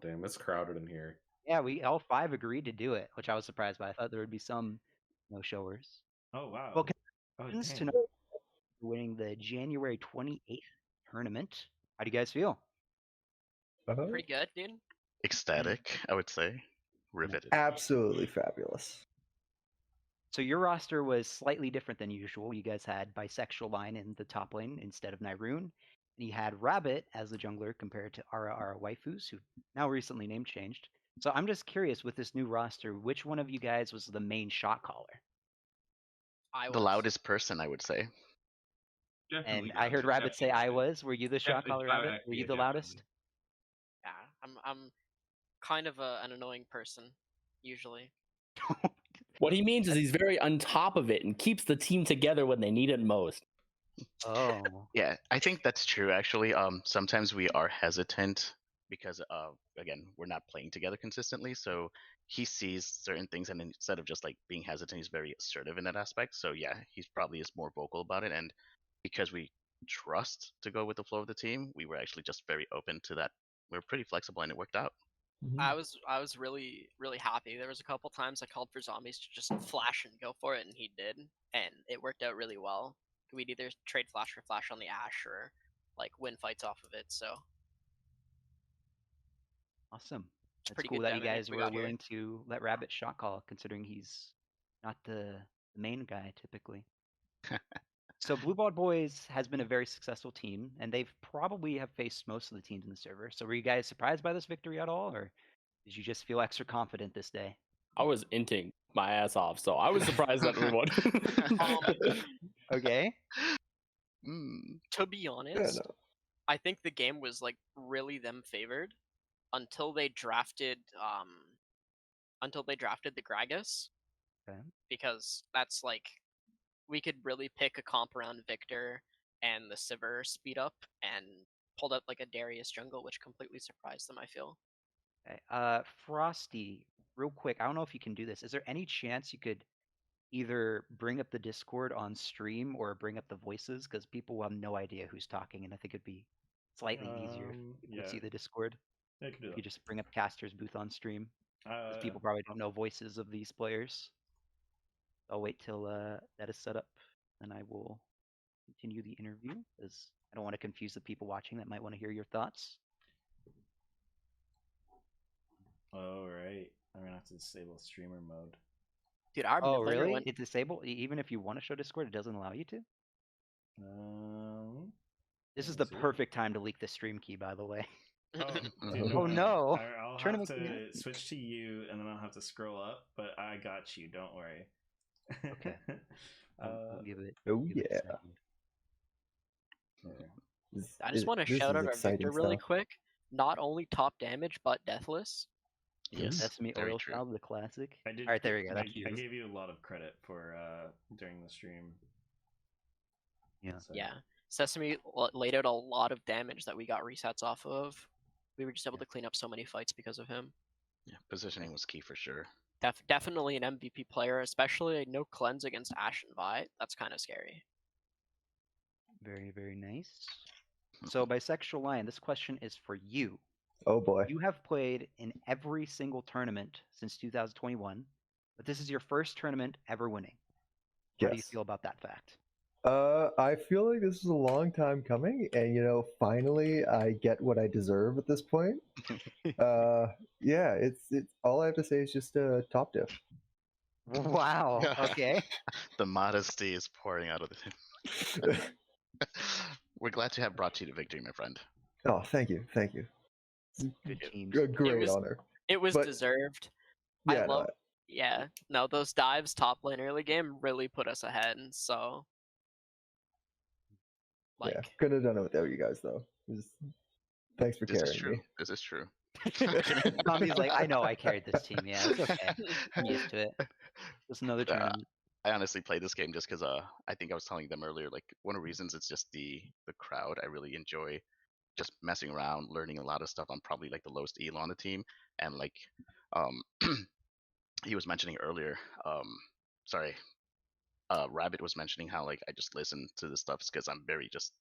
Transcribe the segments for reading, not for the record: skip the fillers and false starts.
damn, it's crowded in here. Yeah, we all 5 agreed to do it, which I was surprised by. I thought there would be some no-showers. Oh wow. Well, Oh congratulations damn. to winning the January 28th tournament. How do you guys feel? Pretty good, dude. Ecstatic, I would say. Riveted. Absolutely fabulous. So your roster was slightly different than usual. You guys had Bisexual Lion in the top lane instead of Nairoon. And you had Rabbit as the jungler compared to Ara Waifus, who now recently name changed. So I'm just curious with this new roster, which one of you guys was the main shot caller? The loudest person, I would say. And I heard Rabbit say I was. Were you the shot caller, Rabbit? Were you the loudest? Yeah, I'm kind of an annoying person usually. What he means is he's very on top of it and keeps the team together when they need it most. Oh. Yeah, I think that's true actually. Sometimes we are hesitant because again, we're not playing together consistently, so he sees certain things and instead of just like being hesitant, he's very assertive in that aspect. So yeah, he's probably is more vocal about it, and because we trust to go with the flow of the team, we were actually just very open to that. We were pretty flexible and it worked out. I was really happy. There was a couple times I called for zombies to just flash and go for it, and he did, and it worked out really well. We'd either trade flash for flash on the Ash or like win fights off of it. So Awesome. it's It's pretty cool good that you dynamic guys we were got here. willing to let Rabbit shot call, considering he's not the main guy typically. So Blue Ball Boys has been a very successful team, and they've probably have faced most of the teams in the server. So were you guys surprised by this victory at all, or did you just feel extra confident this day? I was inting my ass off, so I was surprised at everyone. Okay. To be honest, I think the game was like really them favored until they drafted the Gragas. Okay. Because that's like we could really pick a comp around Victor and the Sivir speed up and pulled up like a Darius jungle, which completely surprised them, I feel. Okay. Frosty, real quick, I don't know if you can do this. Is there any chance you could either bring up the Discord on stream or bring up the voices? Because people will have no idea who's talking, and I think it'd be slightly easier if you could see the Discord. I can do You that. could just bring up Caster's booth on stream. Because people probably don't know voices of these players. I'll wait till that is set up, and I will continue the interview, because I don't want to confuse the people watching that might want to hear your thoughts. All right, I'm gonna have to disable streamer mode. Dude, our Oh, mid laner really? went. It's disabled? Even if you want to show Discord, it doesn't allow you to? This is the perfect time to leak the stream key, by the way. Dude, Oh no! I'll have Tournament to switch to you, and then I'll have to scroll up. But I got you. Don't worry. Okay. I'll give it. Oh give it a yeah. second. I just want to This shout is out our exciting Victor really stuff. quick. Not only top damage, but deathless. Yes, Sesame very Oil true. Salad, the classic. I did. All right, there we go. I, That's I yours. gave you a lot of credit for during the stream. Yeah. So. Yeah. Sesame laid out a lot of damage that we got resets off of. We were just able to clean up so many fights because of him. Yeah, positioning was key for sure. Definitely an MVP player, especially no cleanse against Ash and Vi. That's kind of scary. Very, very nice. So, Bisexual Lion, this question is for you. Oh boy. You have played in every single tournament since 2021, but this is your first tournament ever winning. How do you feel about that fact? I feel like this is a long time coming, and finally I get what I deserve at this point. Yeah, it's all I have to say is just a top diff. Wow. Okay. The modesty is pouring out of the. We're glad to have brought you to victory, my friend. Oh, thank you. Good teams. Great honor. It was deserved. Yeah, I love. Yeah, no, those dives top lane early game really put us ahead. So, like, yeah, couldn't have done it without you guys though. Thanks for carrying me. This is true. Tommy's like, I know I carried this team. Yeah, it's okay. I'm used to it. Just another tournament. I honestly played this game just because I think I was telling them earlier, like one of the reasons it's just the crowd. I really enjoy just messing around, learning a lot of stuff. I'm probably like the lowest elo on the team, and like he was mentioning earlier, Rabbit was mentioning how like I just listen to the stuff because I'm very just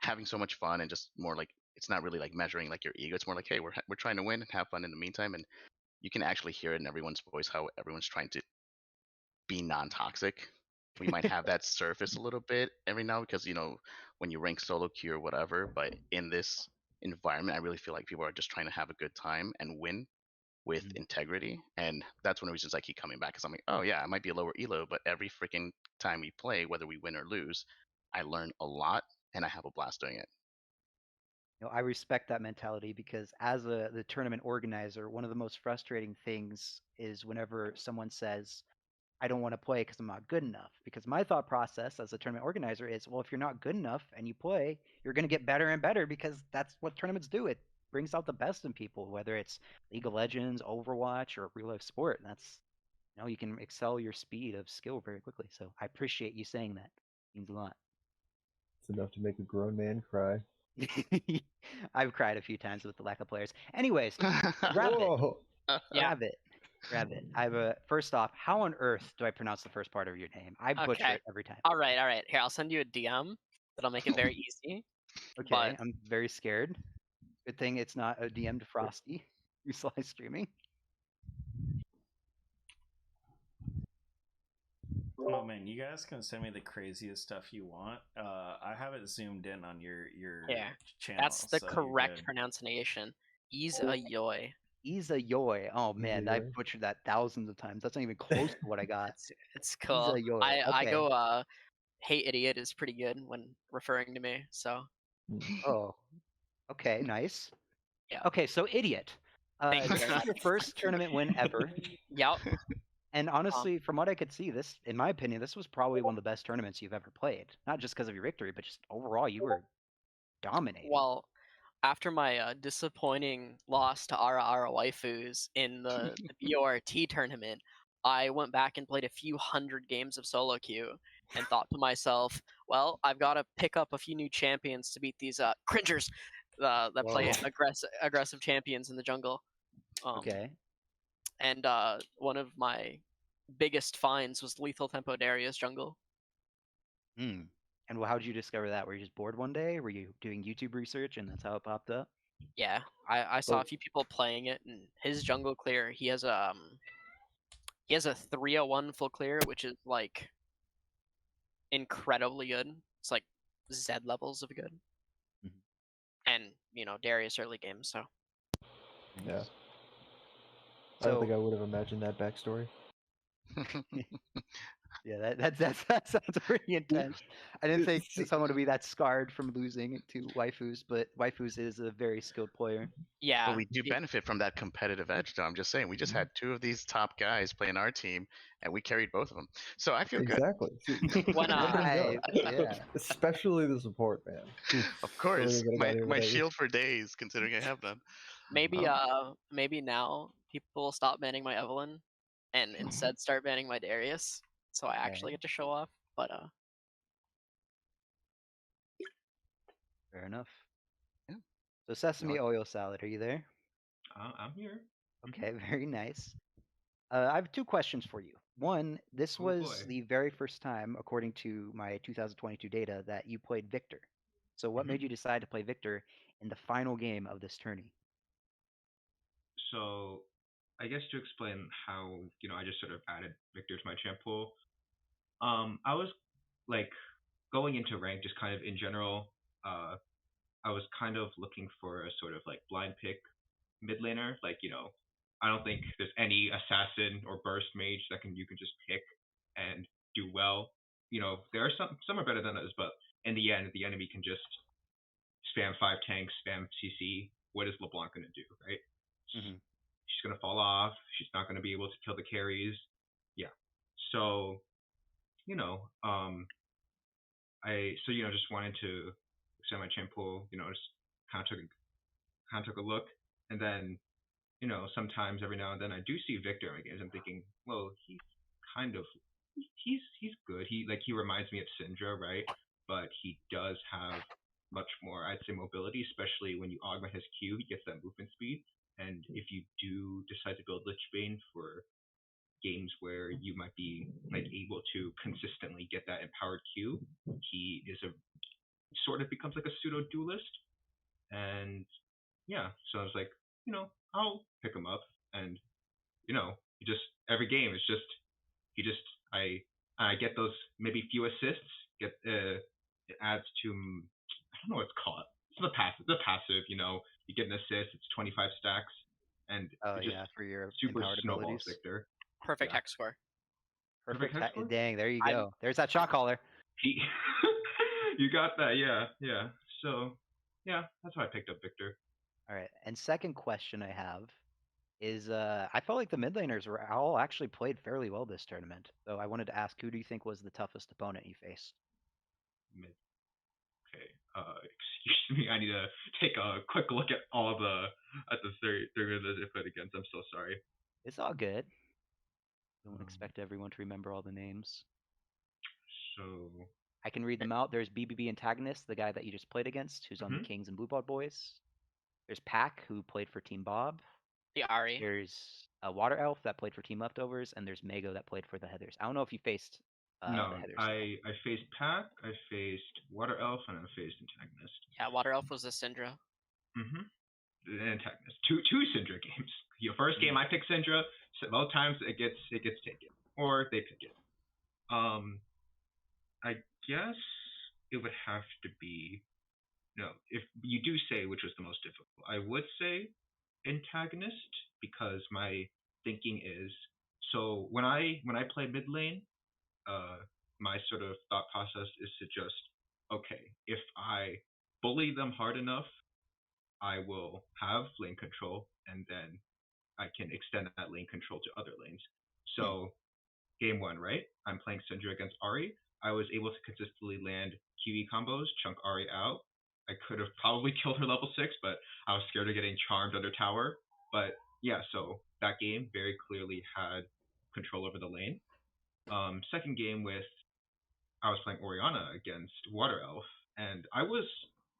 having so much fun and just more like it's not really like measuring like your ego. It's more like, hey, we're trying to win and have fun in the meantime, and you can actually hear it in everyone's voice how everyone's trying to be non-toxic. We might have that surface a little bit every now because when you rank solo queue or whatever, but in this environment, I really feel like people are just trying to have a good time and win with integrity, and that's one of the reasons I keep coming back. Because I'm like, oh yeah, I might be a lower elo, but every freaking time we play, whether we win or lose, I learn a lot and I have a blast doing it. I respect that mentality because as the tournament organizer, one of the most frustrating things is whenever someone says, I don't want to play because I'm not good enough. Because my thought process as a tournament organizer is, well, if you're not good enough and you play, you're going to get better and better because that's what tournaments do. It brings out the best in people, whether it's League of Legends, Overwatch, or real life sport. That's you can excel your speed of skill very quickly. So I appreciate you saying that. It means a lot. It's enough to make a grown man cry. I've cried a few times with the lack of players. Anyways, Rabbit. Whoa. Yeah. Rabbit. I have a first off, how on earth do I pronounce the first part of your name? I butcher Okay. it every time. All right. Here, I'll send you a DM. That'll make it very easy. Okay, But I'm very scared. Good thing it's not a DM to Frosty who's live streaming. Oh man, you guys can send me the craziest stuff you want. I have it zoomed in on your Yeah, channel. that's the so you're correct good. pronunciation. Izayoi. Izayoi. Oh man, I Izayoi. butchered that thousands of times. That's not even close to what I got. It's cool. Izayoi. I Okay. go hey idiot is pretty good when referring to me. So Oh. Okay, nice. yeah. Okay, so idiot. Thank you This very is much. your first tournament win ever. Yep. And honestly, from what I could see, this, in my opinion, this was probably one of the best tournaments you've ever played. Not just because of your victory, but just overall, you were dominating. Well, after my disappointing loss to Ara Waifus in the BORT tournament, I went back and played a few hundred games of solo queue and thought to myself, well, I've got to pick up a few new champions to beat these cringers that play Whoa. aggressive champions in the jungle. Okay. And one of my biggest finds was Lethal Tempo Darius jungle. Hmm. And how did you discover that? Were you just bored one day? Were you doing YouTube research and that's how it popped up? Yeah, I saw a few people playing it, and his jungle clear, he has a 301 full clear, which is like incredibly good. It's like Z levels of good. And Darius early game, so Yeah. I So, don't think I would have imagined that backstory. yeah, that sounds pretty intense. I didn't think someone would be that scarred from losing to waifus, but waifus is a very skilled player. yeah. But we do benefit from that competitive edge, though. I'm just saying, we just had two of these top guys playing our team, and we carried both of them. So I feel Exactly. When, Right, yeah. Especially the support, man. good. Of course, Totally gotta my get shield for days, considering I have none. maybe maybe now people will stop banning my Evelyn and instead start banning my Darius, so I actually get to show off. But Fair enough. Yeah. So Sesame Oil Salad, are you there? I'm here. Okay, very nice. I have two questions for you. One, this Oh, was boy. the very first time, according to my 2022 data, that you played Victor. So what made you decide to play Victor in the final game of this tourney? So, I guess to explain how I just sort of added Victor to my champ pool. I was like going into rank, just kind of in general. I was kind of looking for a sort of like blind pick mid laner. Like I don't think there's any assassin or burst mage that you can just pick and do well. There are some are better than others, but in the end, the enemy can just spam 5 tanks, spam CC. What is LeBlanc gonna do, right? She's gonna fall off. She's not gonna be able to kill the carries. Yeah. So, I just wanted to extend my champ pool. Just kind of took a look, and then sometimes every now and then I do see Victor in my games. I'm thinking, well, he's kind of he's good. He reminds me of Syndra, right? But he does have much more, I'd say, mobility, especially when you augment his Q. He gets that movement speed, and if you do decide to build Lichbane for games where you might be able to consistently get that empowered Q, he is sort of becomes like a pseudo duelist. And yeah, so I was like, I'll pick him up, and he just every game it's just he just I get those maybe few assists. Get it adds to I don't know what it's called. It's the passive. You get an assist. It's 25 stacks, and Oh it just yeah, for your super empowered snowballs abilities. Victor. Perfect Yeah. hex score. Perfect hex score? Dang, there you I'm- go. There's that shot caller. You got that, yeah. So yeah, that's why I picked up Victor. All right. And second question I have is I felt like the mid laners were all actually played fairly well this tournament. So I wanted to ask, who do you think was the toughest opponent you faced? Mid. Okay. Excuse me. I need to take a quick look at all the three that I played against. I'm so sorry. It's all good. Don't expect everyone to remember all the names. So I can read them out. There's BBB Antagonist, the guy that you just played against, who's on the Kings and Blue Blood Boys. There's Pack, who played for Team Bob. The Ari. There's a Water Elf that played for Team Leftovers, and there's Mago that played for the Heathers. I don't know if you faced no, the Heathers. I faced Pack, I faced Water Elf, and I faced Antagonist. Yeah, Water Elf was a Syndra. Antagonist. Two Syndra games. Your first game I picked Syndra. So both times it gets taken, or they pick it. I guess it would have to be. No, if you do say which was the most difficult, I would say Antagonist, because my thinking is so when I play mid lane, my sort of thought process is to just okay, if I bully them hard enough, I will have lane control, and then I can extend that lane control to other lanes. So game one, right? I'm playing Syndra against Ari. I was able to consistently land QE combos, chunk Ari out. I could have probably killed her level 6, but I was scared of getting charmed under tower. But yeah, so that game very clearly had control over the lane. Second game I was playing Orianna against Water Elf, and I was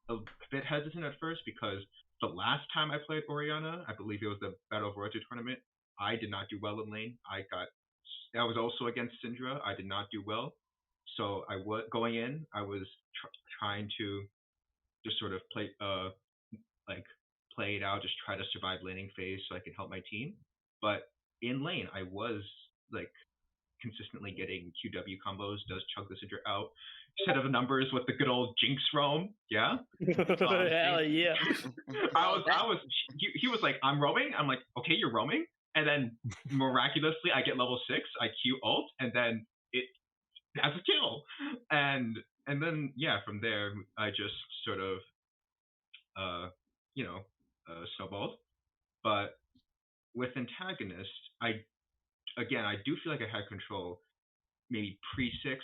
a bit hesitant at first because the last time I played Orianna, I believe it was the Battle of Royalty tournament, I did not do well in lane. I was also against Syndra. I did not do well. So going in, I was trying to just sort of play it out, just try to survive laning phase so I can help my team. But in lane, I was consistently getting QW combos, does chug the Syndra out. Set of numbers with the good old Jinx roam, yeah. Hell yeah! He was like, I'm roaming. I'm like, okay, you're roaming. And then miraculously, I get level 6. I Q ult, and then it has a kill. And then from there, I just sort of snowballed. But with Antagonist, I do feel like I had control. Maybe pre-6,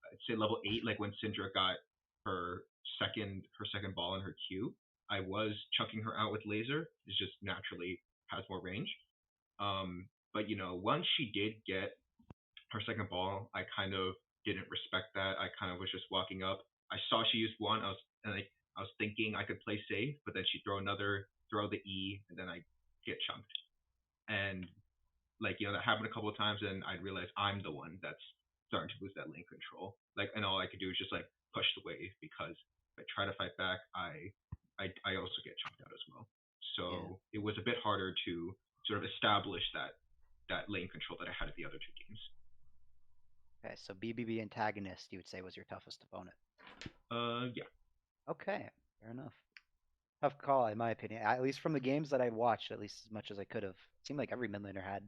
I'd say level 8, like when Syndra got her second ball in her Q. I was chunking her out with laser. It's just naturally has more range. But once she did get her second ball, I kind of didn't respect that. I kind of was just walking up. I saw she used one. I was thinking I could play safe, but then she'd throw the E, and then I get chunked. And that happened a couple of times, and I'd realize I'm the one that's starting to lose that lane control. And all I could do is just push the wave, because if I try to fight back, I also get chunked out as well. So it was a bit harder to sort of establish that lane control that I had at the other two games. Okay, so BBB Antagonist, you would say, was your toughest opponent. Yeah. Okay, fair enough. Tough call, in my opinion. At least from the games that I watched, at least as much as I could have. It seemed like every mid laner had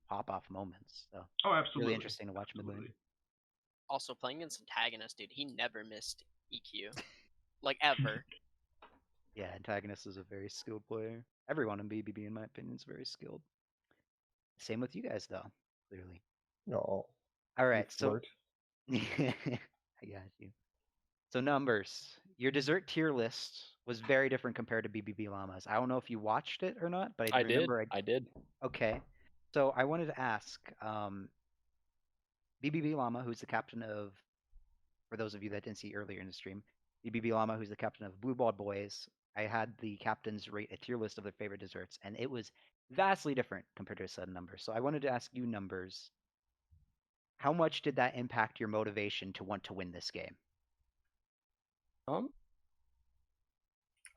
pop-off moments. So absolutely. Really interesting to watch mid lane. Also, playing against Antagonist, dude, he never missed EQ. Ever. Yeah, Antagonist is a very skilled player. Everyone in BBB, in my opinion, is very skilled. Same with you guys, though, clearly. No. All right, so I got you. So numbers. Your dessert tier list was very different compared to BBB Llamas. I don't know if you watched it or not, but I remember. I did. Okay. So I wanted to ask BBB Llama, who's the captain of, for those of you that didn't see earlier in the stream, BBB Llama, who's the captain of Blue Blood Boys. I had the captains rate a tier list of their favorite desserts, and it was vastly different compared to a sudden number. So I wanted to ask you, numbers, how much did that impact your motivation to want to win this game?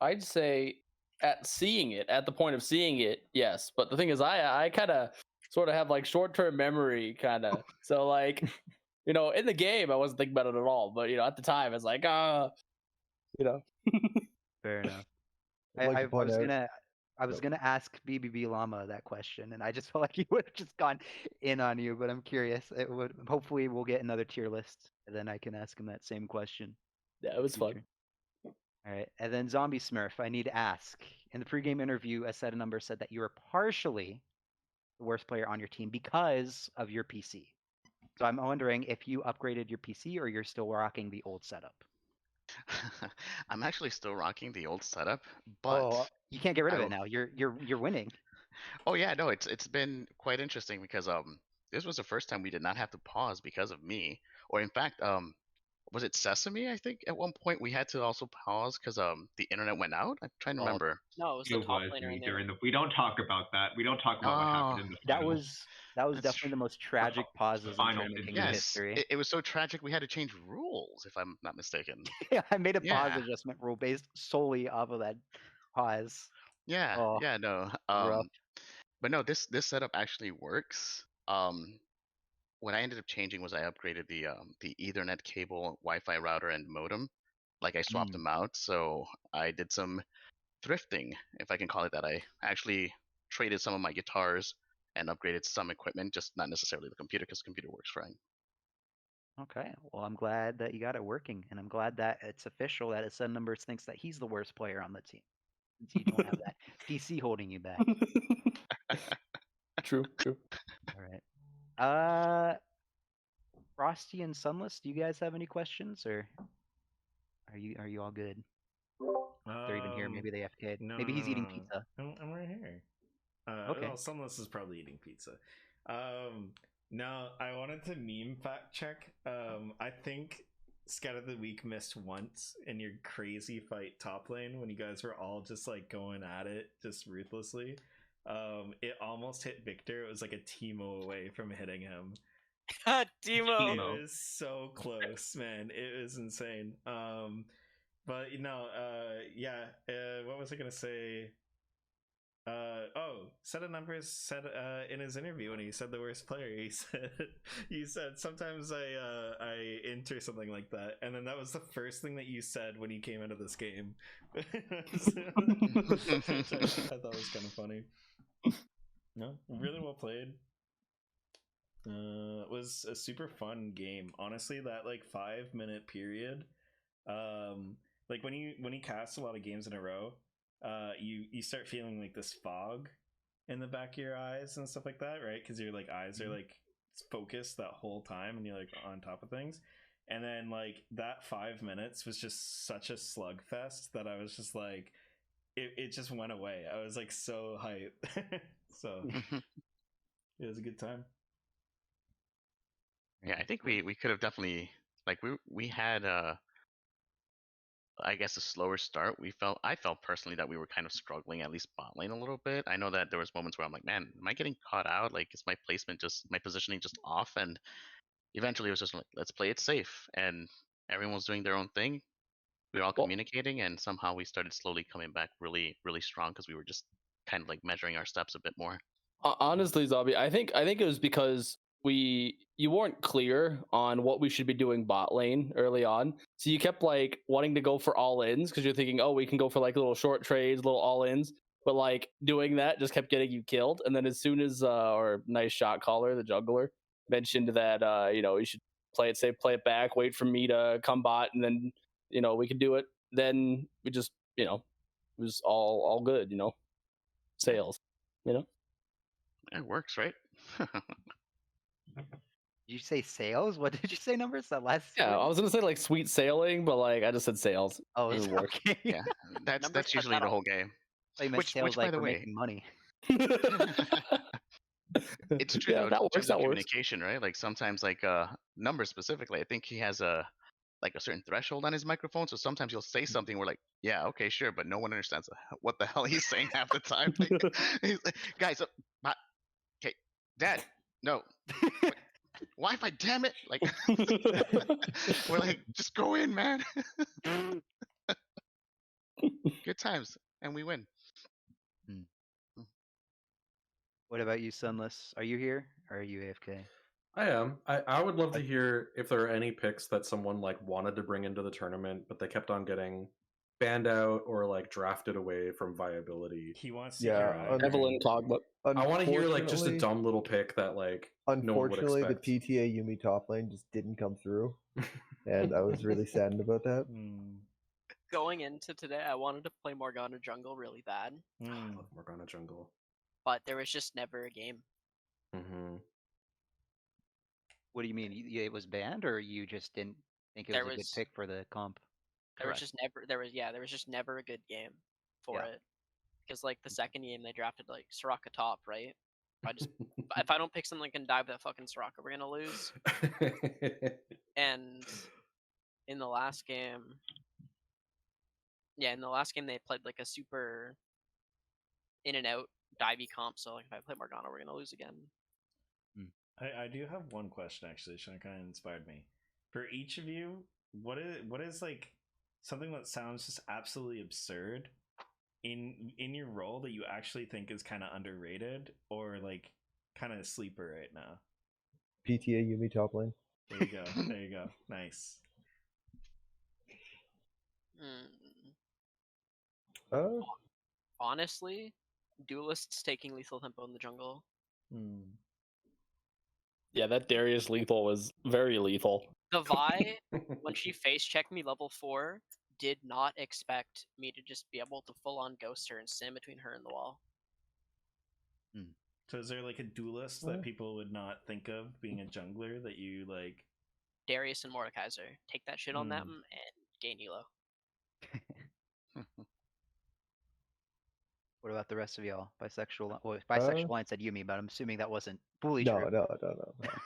I'd say at the point of seeing it, yes. But the thing is, I kind of sort of have like short-term memory, kind of. So like, in the game, I wasn't thinking about it at all. But at the time, it's like, Fair enough. I'd like to point out. I was gonna ask BBB Llama that question, and I just felt like he would have just gone in on you. But I'm curious. Hopefully we'll get another tier list, and then I can ask him that same question. Yeah, it was fun. All right, and then Zombiessmurf, I need to ask. In the pregame interview, ASetOfNumbers said that you were partially the worst player on your team because of your PC. So I'm wondering if you upgraded your PC or you're still rocking the old setup. I'm actually still rocking the old setup, but Oh, you can't get rid of it now. You're winning. Oh yeah, no, it's been quite interesting because this was the first time we did not have to pause because of me, or in fact was it Sesame? I think at one point we had to also pause because the internet went out. I'm trying to remember. No, it was the It top was laner me in there. during the. We don't talk about that. We don't talk about what happened in the That finals. was That's definitely the most tragic pauses in Final tournament king incident. Yes, history. it was so tragic we had to change rules, if I'm not mistaken. Yeah, I made a pause Yeah. adjustment rule based solely off of that pause. Yeah, Oh, yeah, no. rough. But no, this setup actually works. What I ended up changing was I upgraded the Ethernet cable, Wi-Fi router, and modem. Like I swapped them out, so I did some thrifting, if I can call it that. I actually traded some of my guitars and upgraded some equipment, just not necessarily the computer, because the computer works fine. Okay, well, I'm glad that you got it working, and I'm glad that it's official that ASetOfNumbers thinks that he's the worst player on the team, since you don't have that PC holding you back. True. All right. Frosty and Sunlis, do you guys have any questions, or are you all good? They're even here. Maybe they FK'd. Maybe he's eating pizza. I'm right here. Okay. Well, Sunless is probably eating pizza. No, I wanted to meme fact check. I think Scout of the Week missed once in your crazy fight top lane when you guys were all just like going at it just ruthlessly. It almost hit Victor. It was like a Teemo away from hitting him. Teemo. It was so close, man. It was insane. But yeah. What was I gonna say? ASetOfNumbers said in his interview when he said the worst player, he said sometimes I enter something like that, and then that was the first thing that you said when you came out of this game. I thought was kind of funny. No, really well played. It was a super fun game. Honestly, that like 5-minute period, like when you cast a lot of games in a row, you start feeling like this fog in the back of your eyes and stuff like that, right? Because your like eyes are like focused that whole time and you're like on top of things. And then like that 5 minutes was just such a slugfest that I was just like, it just went away. I was like so hyped. So it was a good time. Yeah, I think we could have definitely, like, we had I guess a slower start. I felt personally that we were kind of struggling, at least bot lane, a little bit. I know that there was moments where I'm like, man, am I getting caught out? Like, is my positioning just off? And eventually it was just like, let's play it safe. And everyone was doing their own thing. We were all communicating, and somehow we started slowly coming back really, really strong because we were just kind of like measuring our steps a bit more. Honestly, Zombie, I think it was because you weren't clear on what we should be doing bot lane early on, so you kept like wanting to go for all ins because you're thinking, oh, we can go for like little short trades, little all ins, but like doing that just kept getting you killed. And then as soon as our nice shot caller, the jungler, mentioned that you should play it safe, play it back, wait for me to come bot, and then we can do it. Then we just it was all good, sales, It works, right? Did you say sales? What did you say numbers? That last Yeah, word? I was gonna say like sweet sailing, but like I just said sales. Oh, Doesn't it's work. okay. Yeah, that's Numbers cut usually that the off. whole game. So you meant Which, sales by like the we're way, making money. it's true Yeah, though. that In works. terms That of works. communication, right? Like sometimes, like numbers specifically, I think he has a certain threshold on his microphone. So sometimes you'll say something, we're like, yeah, okay, sure, but no one understands what the hell he's saying half the time. Like, he's like, guys, okay, Dad, no. Wi-Fi, damn it! Like, we're like, just go in, man. Good times, and we win. What about you, Sunlis? Are you here or are you AFK? I am. I would love to hear if there are any picks that someone like wanted to bring into the tournament, but they kept on getting banned out or like drafted away from viability. He wants to Yeah, hear Ivory. Evelyn Cogba. I want to hear like just a Unfortunately- dumb little pick that like no one would Unfortunately, the expect. PTA Yumi top lane just didn't come through, and I was really saddened about that. Going into today, I wanted to play Morgana jungle really bad, I love Morgana jungle. but there was just never a game. Mm-hmm. What do you mean? It was banned, or you just didn't think it There was a good was- pick for the comp? There was just never a good game for Yeah. it. Because like the second game they drafted like Soraka top, right? If I don't pick something that can dive that fucking Soraka, we're gonna lose. And in the last game, they played like a super in and out divey comp. So like if I play Morgana, we're gonna lose again. I do have one question actually, Sean, kind of inspired me. For each of you, what is like something that sounds just absolutely absurd in your role that you actually think is kind of underrated or like kind of a sleeper right now? PTA Yumi top lane. There you go. There you go. Nice. Uh, Honestly, duelists taking lethal tempo in the jungle. Yeah, that Darius lethal was very lethal. The Vi, when she face checked me level 4, did not expect me to just be able to full on ghost her and stand between her and the wall. So is there like a duelist that people would not think of being a jungler that you like? Darius and Mordekaiser. Take that shit on them and gain elo. What about the rest of y'all? Bisexual. Well, Bisexual Lion said Yumi, but I'm assuming that wasn't fully true. no,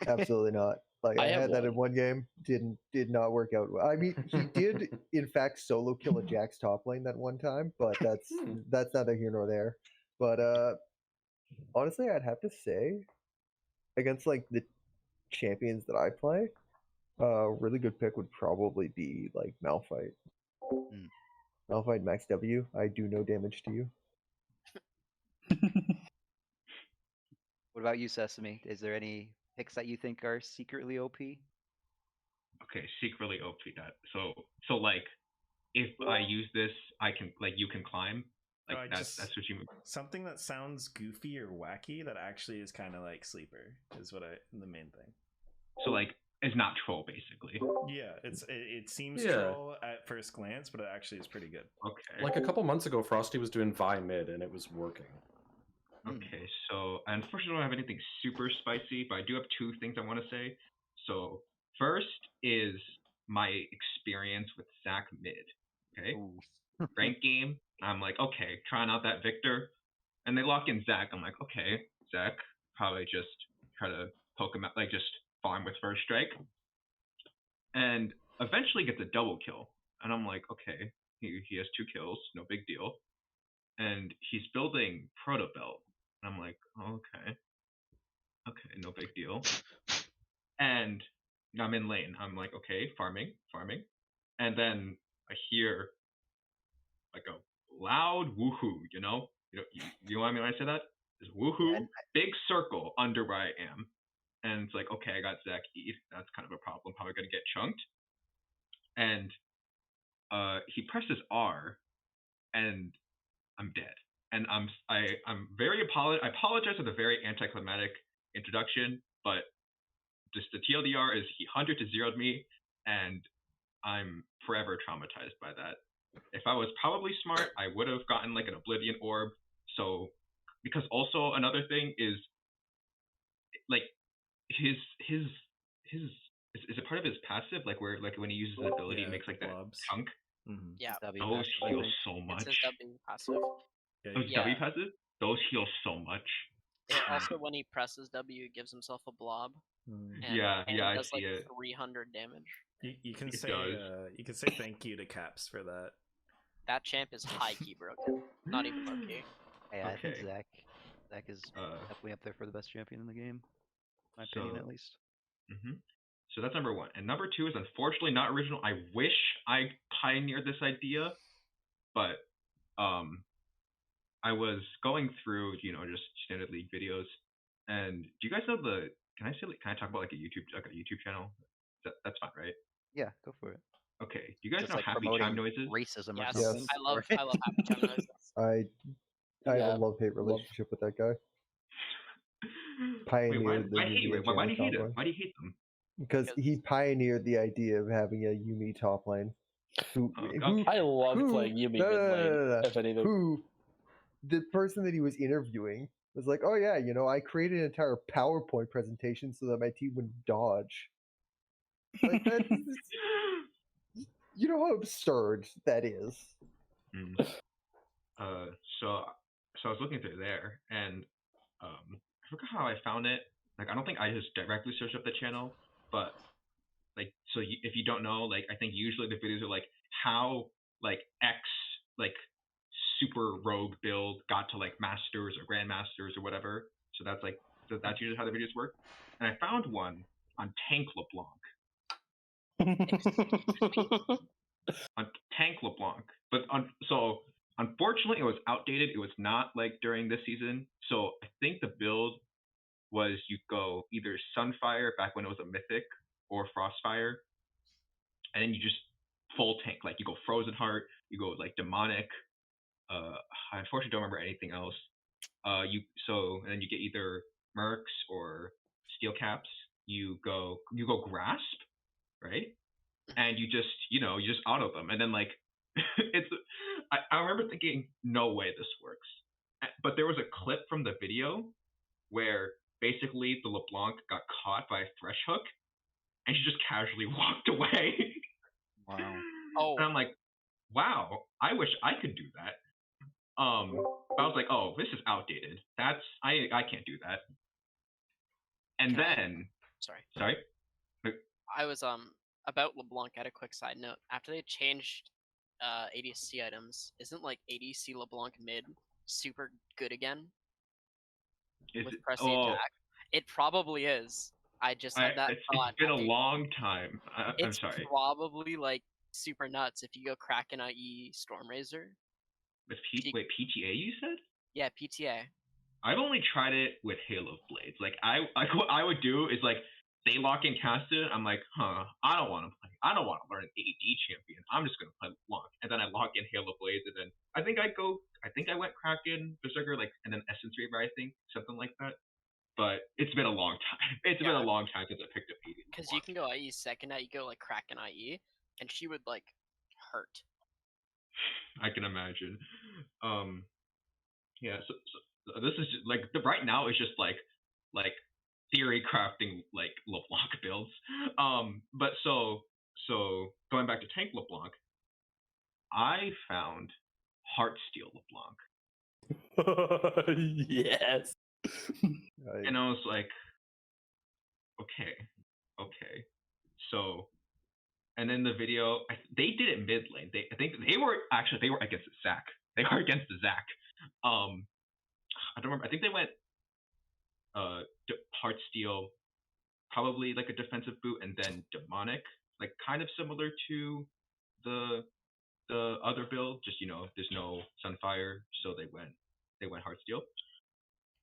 absolutely not. Like I I have had that in one. one game, did not work out well. I mean, he did in fact solo kill a Jack's top lane that one time, but that's neither here nor there. But honestly, I'd have to say, against like the champions that I play, a really good pick would probably be like Malphite. Malphite Max W. I do no damage to you. What about you, Sesame? Is there any picks that you think are secretly OP? Okay, secretly OP that. So like, if I use this, I can like you can climb. Like that's what you mean. Something that sounds goofy or wacky that actually is kind of like sleeper is the main thing. So like, it's not troll basically. Yeah, it seems Yeah. troll at first glance, but it actually is pretty good. Okay. Like a couple months ago, Frosty was doing Vi mid and it was working. Okay, so unfortunately I don't have anything super spicy, but I do have two things I want to say. So first is my experience with Zac mid. Okay, rank game. I'm like, okay, trying out that Victor, and they lock in Zac. I'm like, okay, Zac, probably just try to poke him out, like just farm with first strike, and eventually gets a double kill. And I'm like, okay, he has 2 kills, no big deal, and he's building Proto Belt. And I'm like, oh, okay, no big deal. And I'm in lane. I'm like, okay, farming, and then I hear like a loud woohoo. You know what I mean when I say that? This woohoo, big circle under where I am, and it's like, okay, I got Zac E'd. That's kind of a problem. Probably gonna get chunked. And he presses R, and I'm dead. And I'm very I apologize for the very anticlimactic introduction, but just the TLDR is he 100 to 0'd me, and I'm forever traumatized by that. If I was probably smart, I would have gotten like an Oblivion Orb. So, because also another thing is, like, his is it part of his passive? Like where like when he uses his ability, he makes like that chunk. Yeah, those heal so much. It's his W passive. W passive? Those heal so much. Also, when he presses W, he gives himself a blob. And I does see like it. 300 damage. You can It say does. you can say thank you to Caps for that. That champ is high key broken. Not even low key. Hey, I think Okay. Zac is definitely up there for the best champion in the game. My So- opinion, at least. So that's number 1. And number 2 is unfortunately not original. I wish I pioneered this idea, but I was going through, just standard League videos, and do you guys know the? Can I talk about like a YouTube channel? That's fine, right? Yeah, go for it. Okay. Do you guys Just know like happy promoting chime noises? racism or Yes, something. Yes. I love happy chime noises. I have Yeah, a love-hate relationship with that guy. Pioneered the why do you hate Yumi him? Why do you top hate him? lane. Why do you hate them? Because he pioneered the idea of having a Yumi top lane. I love playing Yumi mid lane. If anything, Who the person that he was interviewing was like, oh yeah, I created an entire PowerPoint presentation so that my team would dodge. Like that, you know how absurd that is. So I was looking through there, and I forgot how I found it. Like, I don't think I just directly searched up the channel, but like, so if you don't know, like, I think usually the videos are like how like X like super rogue build got to like masters or grandmasters or whatever. So that's usually how the videos work. And I found one on Tank LeBlanc. On Tank LeBlanc, but so unfortunately it was outdated. It was not like during this season. So I think the build was you go either Sunfire back when it was a mythic or Frostfire, and then you just full tank. Like you go Frozen Heart, you go like Demonic. I unfortunately don't remember anything else. And then you get either Mercs or Steel Caps. You go Grasp, right? And you just auto them, and then like I remember thinking, no way this works. But there was a clip from the video where basically the LeBlanc got caught by a Thresh Hook, and she just casually walked away. Wow. Oh. And I'm like, wow, I wish I could do that. I was like, oh, this is outdated. I can't do that. And then sorry. I was about LeBlanc. I had a quick side note. After they changed ADC items, isn't like ADC LeBlanc mid super good again? With pressing attack? It probably is. I just had that thought. It's been a long time. I'm sorry. It's probably like super nuts if you go Kraken IE Stormrazor. With wait, PTA you said? Yeah, PTA. I've only tried it with Halo Blades. Like what I would do is like they lock in casted. I'm like, I don't want to play. I don't want to learn an AD champion. I'm just gonna play LeBlanc, and then I lock in Halo Blades, and then I think I went Kraken Berserker, like, and then Essence Reaver, I think something like that. But it's been a long time. It's been a long time since I picked up AD. Because you can go IE second, you go like Kraken IE, and she would like hurt. I can imagine. Yeah. So this is just, like right now it's just like theory crafting like LeBlanc builds. But so going back to Tank LeBlanc, I found Heartsteel LeBlanc. Yes. And I was like, okay. So, and then the video, they did it mid lane. I think they were against Zac. They were against Zac. I don't remember. I think they went Heartsteel, probably like a defensive boot, and then Demonic, like kind of similar to the other build. Just there's no Sunfire, so they went Heartsteel,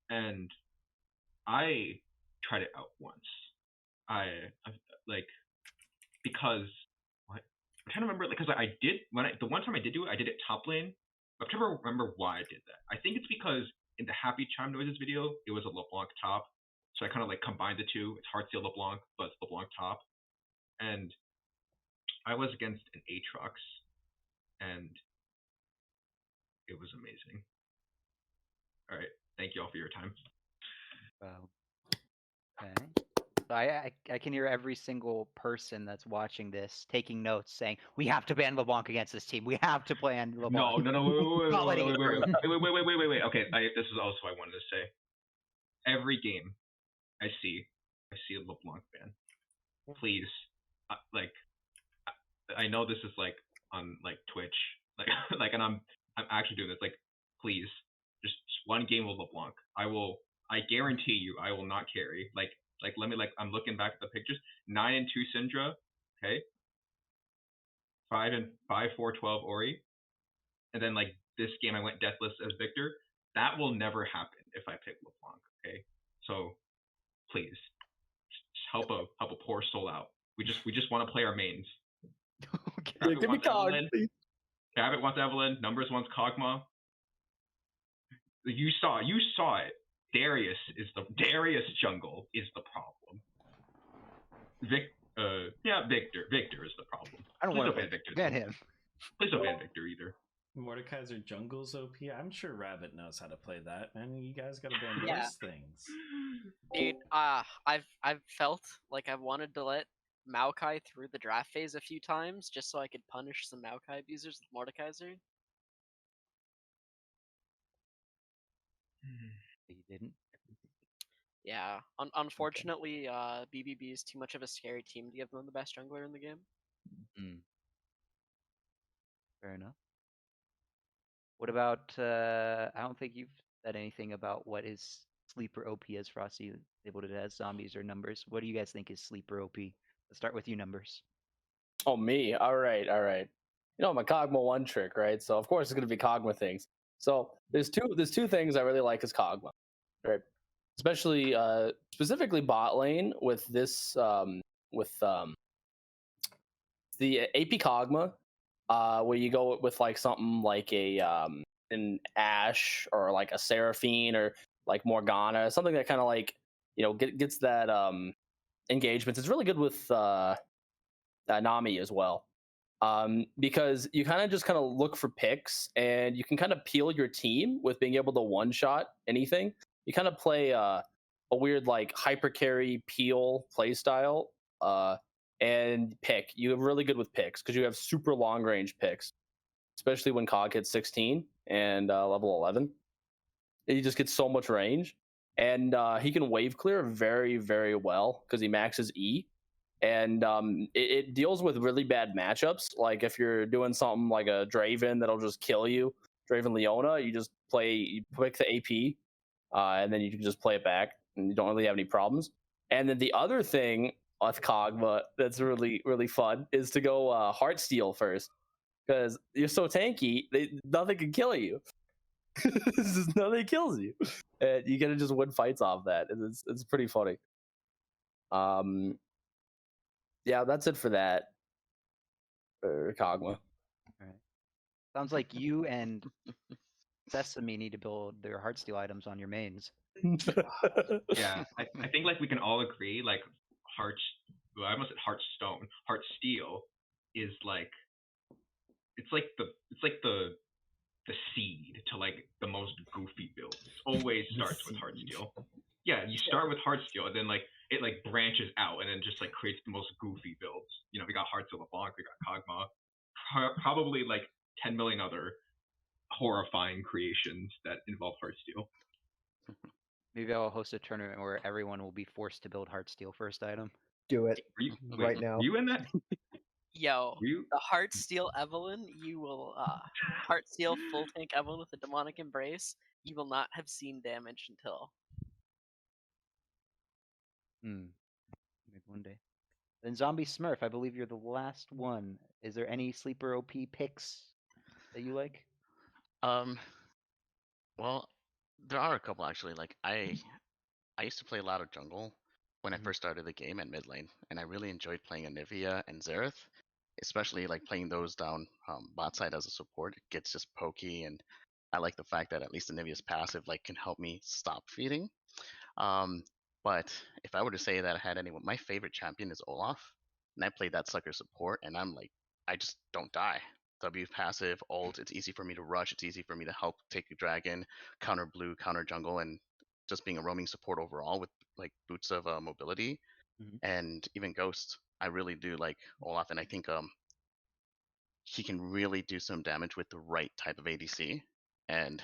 and I tried it out once. I like because what I'm trying to remember, because I did the one time I did do it, I did it top lane. I'm trying to remember why I did that. I think it's because in the Happy Chime Noises video, it was a LeBlanc top. So I kind of like combined the two. It's Heartsteel LeBlanc, but it's LeBlanc top. And I was against an Aatrox, and it was amazing. All right. Thank you all for your time. Okay. So I can hear every single person that's watching this taking notes saying, we have to ban LeBlanc against this team. We have to ban LeBlanc. No, wait. Okay, this is also what I wanted to say. Every game I see a LeBlanc ban. Please, like, I know this is like on like Twitch, like, and I'm actually doing this. Like, please, just one game of LeBlanc. I guarantee you, I will not carry. Like, let me, I'm looking back at the pictures. 9-2 Syndra, okay. 5-4 12 Ori. and then like this game I went deathless as Victor. That will never happen if I pick LeBlanc. Okay, so please just help a poor soul out. We just want to play our mains. Okay. Yeah, Rabbit give me wants Cog, Evelyn. please. Rabbit wants Evelyn. Numbers wants Kog'Maw. You saw it. Darius jungle is the problem. Victor is the problem. I don't Please want to ban Victor. ban him. Please don't ban Victor either. Mordekaiser Jungle's OP. I'm sure Rabbit knows how to play that, man. You guys gotta ban Yeah. those things. Dude, I've felt like I've wanted to let Maokai through the draft phase a few times just so I could punish some Maokai abusers with Mordekaiser. He didn't. Yeah, unfortunately, BBB is too much of a scary team to give them the best jungler in the game. Fair enough. What about? I don't think you've said anything about what is sleeper OP as Frosty labeled it as zombies or numbers. What do you guys think is sleeper OP? Let's start with you, numbers. Oh, me. All right. You know, my Kog'Maw one trick, right? So of course it's gonna be Kog'Maw things. So there's two things I really like as Kog'Maw, right? Especially specifically bot lane with this the AP Kog'Maw, where you go with like something like a an Ashe or like a Seraphine or like Morgana, something that kind of like, you know, gets that engagement. It's really good with Nami as well, because you kind of look for picks and you can kind of peel your team with being able to one shot anything. You kind of play a weird like hyper carry peel play style, and pick. You're really good with picks because you have super long range picks, especially when Cog hits 16 and level 11. He just gets so much range, and he can wave clear very, very well because he maxes E. And it deals with really bad matchups. Like if you're doing something like a Draven that'll just kill you, Draven Leona, you pick the AP, and then you can just play it back, and you don't really have any problems. And then the other thing with Kog'Maw that's really, really fun is to go Heartsteel first, because you're so tanky, nothing can kill you. Nothing kills you, and you gotta just win fights off that. It's pretty funny. Yeah, that's it for that. Kog'Maw. Sounds like you and Sesame need to build their Heartsteel items on your mains. Yeah, I think like we can all agree like I almost said Hearthstone. Heartsteel is like it's like the seed to like the most goofy builds. It always starts with Heartsteel. Yeah, you start with Heartsteel and then like it like branches out and then just like creates the most goofy builds. You know, we got Heartsteel LeBlanc, we got Kog'Maw, probably like 10 million other horrifying creations that involve Heartsteel. Maybe I'll host a tournament where everyone will be forced to build Heartsteel first item. Do it right now. Were you in that? Yo, Were you? the Heartsteel Evelyn, you will Heartsteel full tank Evelyn with a demonic embrace. You will not have seen damage until. Maybe one day. Then Zombiessmurf, I believe you're the last one. Is there any sleeper OP picks that you like? Well, there are a couple actually. Like I used to play a lot of jungle when I first started the game at mid lane, and I really enjoyed playing Anivia and Xerath, especially like playing those down bot side as a support. It gets just pokey, and I like the fact that at least Anivia's passive like can help me stop feeding. But if I were to say that I had anyone, my favorite champion is Olaf, and I played that sucker support, and I'm like, I just don't die. W passive, ult, it's easy for me to rush, it's easy for me to help take a dragon, counter blue, counter jungle, and just being a roaming support overall with like boots of mobility, and even Ghost. I really do like Olaf, and I think he can really do some damage with the right type of ADC, and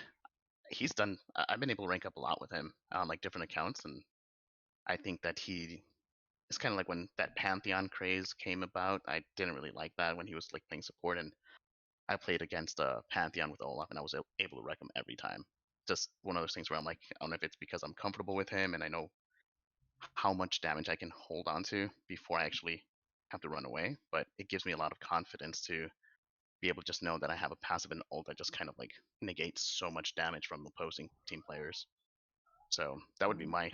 he's done. I've been able to rank up a lot with him on like different accounts, and I think that he it's kind of like when that Pantheon craze came about. I didn't really like that when he was like playing support, and I played against Pantheon with Olaf, and I was able to wreck him every time. Just one of those things where I'm like, I don't know if it's because I'm comfortable with him and I know how much damage I can hold on to before I actually have to run away, but it gives me a lot of confidence to be able to just know that I have a passive and ult that just kind of like negates so much damage from opposing team players. So that would be my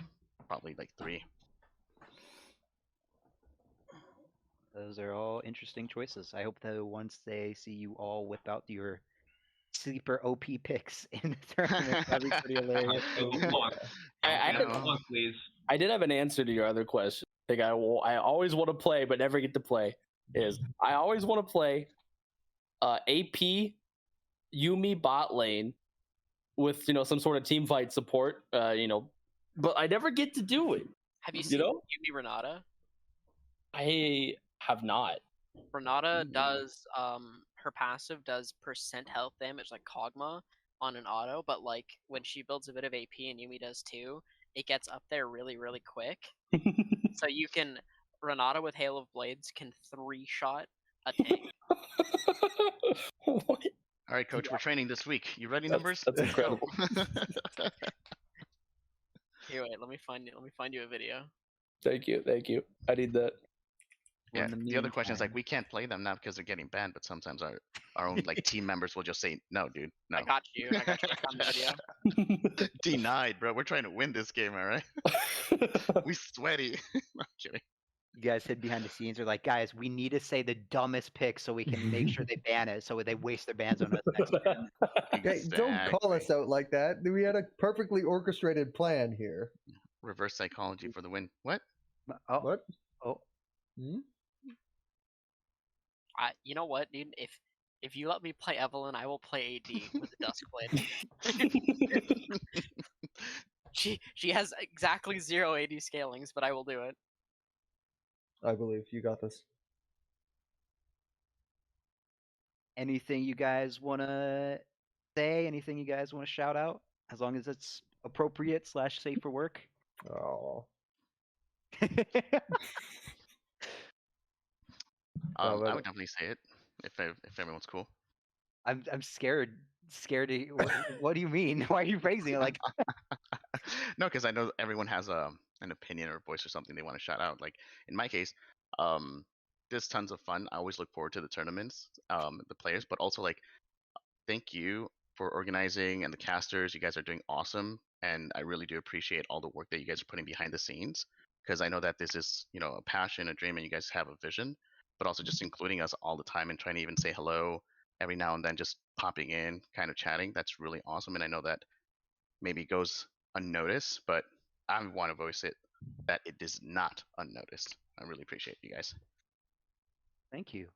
probably like 3. Those are all interesting choices. I hope that once they see you all whip out your sleeper OP picks in the tournament, that'd be pretty hilarious. Please. I did have an answer to your other question. I think I always want to play, but never get to play. I always want to play AP Yuumi bot lane with some sort of team fight support. But I never get to do it. Have you seen Yuumi Renata? I have not. Renata does her passive does % health damage like Kog'Maw on an auto, but like when she builds a bit of AP and Yuumi does too, it gets up there really, really quick. So you can Renata with Hail of Blades can 3-shot a tank. What? All right, coach, we're training this week. You ready, numbers? That's incredible. Here, wait, let me find you a video. Thank you. I need that. Yeah, the other question is like we can't play them now because they're getting banned, but sometimes our own like team members will just say, no, dude, no. I got you on the video. Denied, bro. We're trying to win this game, all right? We sweaty. I'm kidding. You guys hid behind the scenes are like, guys, we need to say the dumbest pick so we can make sure they ban it, so they waste their bans on us next time. Hey, don't call us out like that. We had a perfectly orchestrated plan here. Reverse psychology for the win. What? Oh, What? Oh, You know what, dude? If you let me play Evelyn, I will play AD with the Duskblade. She has exactly 0 AD scalings, but I will do it. I believe you got this. anything you guys want to say? Anything you guys want to shout out? As long as it's appropriate / safe for work. Oh. I would definitely say it if everyone's cool. I'm scared. Scared. What do you mean? Why are you praising it? Like, No, because I know everyone has an opinion or a voice or something they want to shout out. Like in my case, there's tons of fun. I always look forward to the tournaments, the players, but also like thank you for organizing, and the casters. You guys are doing awesome, and I really do appreciate all the work that you guys are putting behind the scenes, because I know that this is a passion, a dream, and you guys have a vision, but also just including us all the time and trying to even say hello every now and then, just popping in, kind of chatting. That's really awesome, and I know that maybe goes unnoticed, but I want to voice it that it is not unnoticed. I really appreciate you guys. thank you.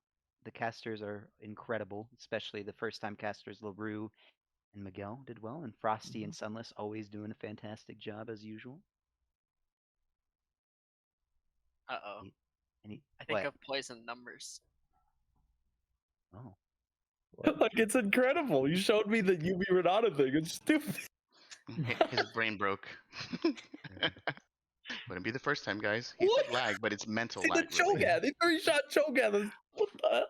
The casters are incredible, especially the first-time casters. LaRue and Miguel did well, and Frosty and Sunlis always doing a fantastic job as usual. Uh-oh. Any, I think what? of poison numbers. Oh. Like, it's incredible. You showed me the UV Renata thing. It's stupid. His brain broke. Wouldn't be the first time, guys. He said lag, but it's mental See lag. the Cho'Gath. They 3-shot Cho'Gath. What the?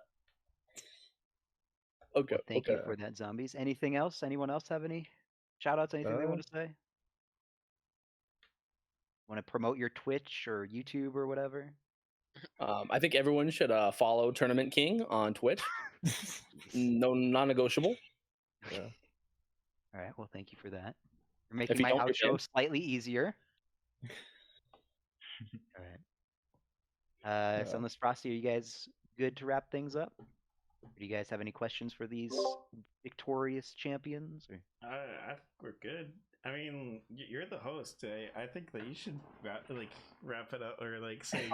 Okay. Well, thank you for that, zombies. Anything else? Anyone else have any shout outs? Anything they want to say? Want to promote your Twitch or YouTube or whatever? I think everyone should follow Tournament King on Twitch. No, non-negotiable. Yeah. All right. Well, thank you for that. You're making my don't, you outro can. slightly easier. All right. Sunless Frosty, are you guys good to wrap things up? Or do you guys have any questions for these victorious champions? Or? I think we're good. I mean, you're the host. I think that you should wrap it up, or like say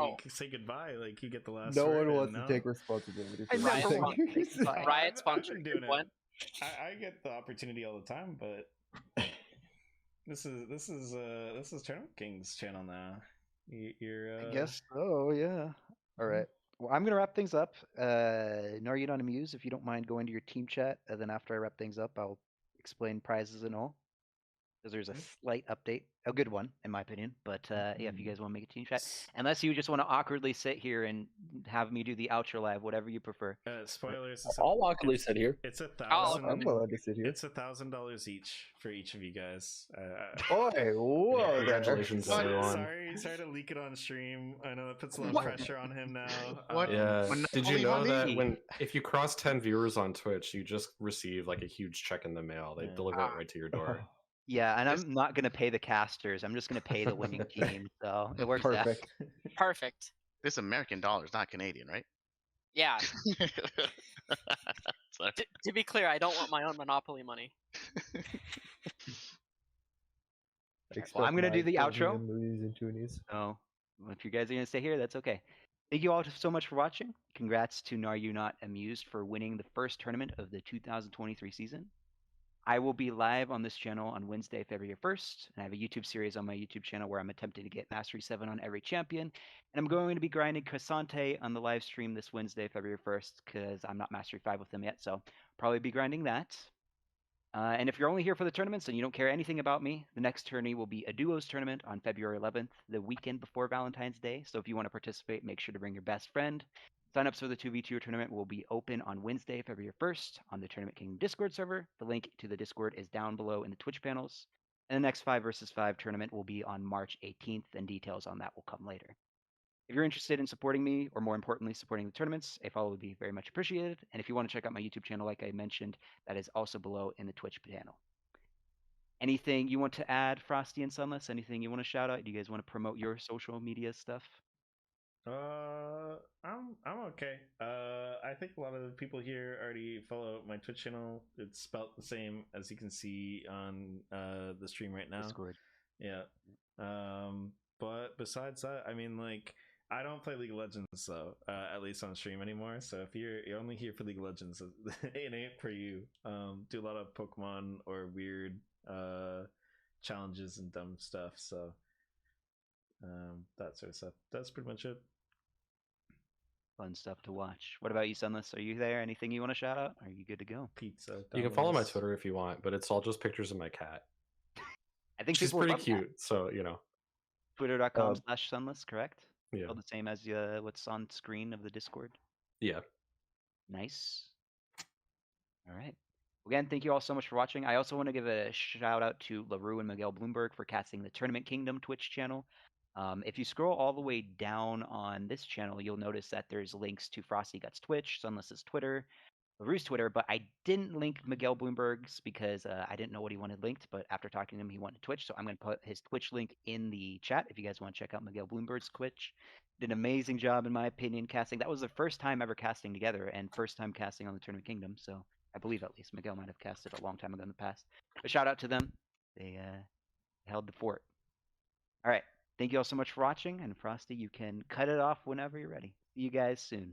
goodbye. Like you get the last. No word one wants and to take responsibility for I never want to anything. take goodbye. Riot I've sponsored been doing one. it. I get the opportunity all the time, but this is Tournament King's channel now. You're I guess so, yeah. All right. Well, I'm going to wrap things up. Gnar You Not Amused, if you don't mind going to your team chat, and then after I wrap things up, I'll explain prizes and all. Because there's a slight update. A good one, in my opinion. But yeah, if you guys want to make a team chat. Unless you just want to awkwardly sit here and have me do the outro live, whatever you prefer. spoilers. I'll awkwardly sit here. It's I'm $1,000. allowed to sit here. It's $1,000 each for each of you guys. Oi, whoa! Congratulations, Sorry, everyone. sorry sorry to leak it on stream. I know that puts a lot of What? pressure on him now. What? Yeah. Did you Monopoly know money? that if you cross 10 viewers on Twitch, you just receive like a huge check in the mail? They Yeah. deliver it right to your door. Yeah, and This- I'm not gonna pay the casters. I'm just gonna pay the winning team. So it works out. Perfect. Perfect. This American dollar is not Canadian, right? Yeah. Sorry. To be clear, I don't want my own Monopoly money. Well, I'm gonna do the outro. Movies and toonies. So if you guys are gonna stay here, that's okay. Thank you all so much for watching. Congrats to Gnar You Not Amused for winning the first tournament of the 2023 season. I will be live on this channel on Wednesday, February 1st, and I have a YouTube series on my YouTube channel where I'm attempting to get Mastery 7 on every champion, and I'm going to be grinding Cassante on the live stream this Wednesday, February 1st, because I'm not Mastery 5 with them yet, so probably be grinding that. And if you're only here for the tournaments and you don't care anything about me, the next tourney will be a duos tournament on February 11th, the weekend before Valentine's Day. So if you want to participate, make sure to bring your best friend. Sign-ups for the 2v2 tournament will be open on Wednesday, February 1st on the Tournament Kingdom Discord server. The link to the Discord is down below in the Twitch panels. And the next 5 versus 5 tournament will be on March 18th, and details on that will come later. If you're interested in supporting me, or more importantly, supporting the tournaments, a follow would be very much appreciated. And if you want to check out my YouTube channel, like I mentioned, that is also below in the Twitch panel. Anything you want to add, Frosty and Sunlis? Anything you want to shout out? Do you guys want to promote your social media stuff? I'm okay. I think a lot of the people here already follow my Twitch channel. It's spelt the same as you can see on the stream right now. Discord. Yeah. But besides that, I mean, like, I don't play League of Legends though, at least on stream anymore. So if you're only here for League of Legends, it ain't for you. Do a lot of Pokemon or weird challenges and dumb stuff. So that sort of stuff. That's pretty much it. Fun stuff to watch. What about you, Sunless? Are you there? Anything you want to shout out? Are you good to go? Pizza. You can follow my Domino's. Twitter if you want, but it's all just pictures of my cat. I think She's people pretty love that. cute, so you know. Twitter.com/Sunless, correct? Yeah. Spelled the same as what's on screen of the Discord. Yeah. Nice. All right. Again, thank you all so much for watching. I also want to give a shout out to LaRue and Miguel Bloomberg for casting the Tournament Kingdom Twitch channel. If you scroll all the way down on this channel, you'll notice that there's links to frostygutz Twitch, Sunless's Twitter, LaRue's Twitter, but I didn't link Miguel Bloomberg's because I didn't know what he wanted linked, but after talking to him, he wanted Twitch, so I'm going to put his Twitch link in the chat if you guys want to check out Miguel Bloomberg's Twitch. Did an amazing job, in my opinion, casting. That was the first time ever casting together and first time casting on the Tournament Kingdom, so I believe at least Miguel might have casted a long time ago in the past. But shout out to them. They held the fort. All right. Thank you all so much for watching, and Frosty, you can cut it off whenever you're ready. See you guys soon.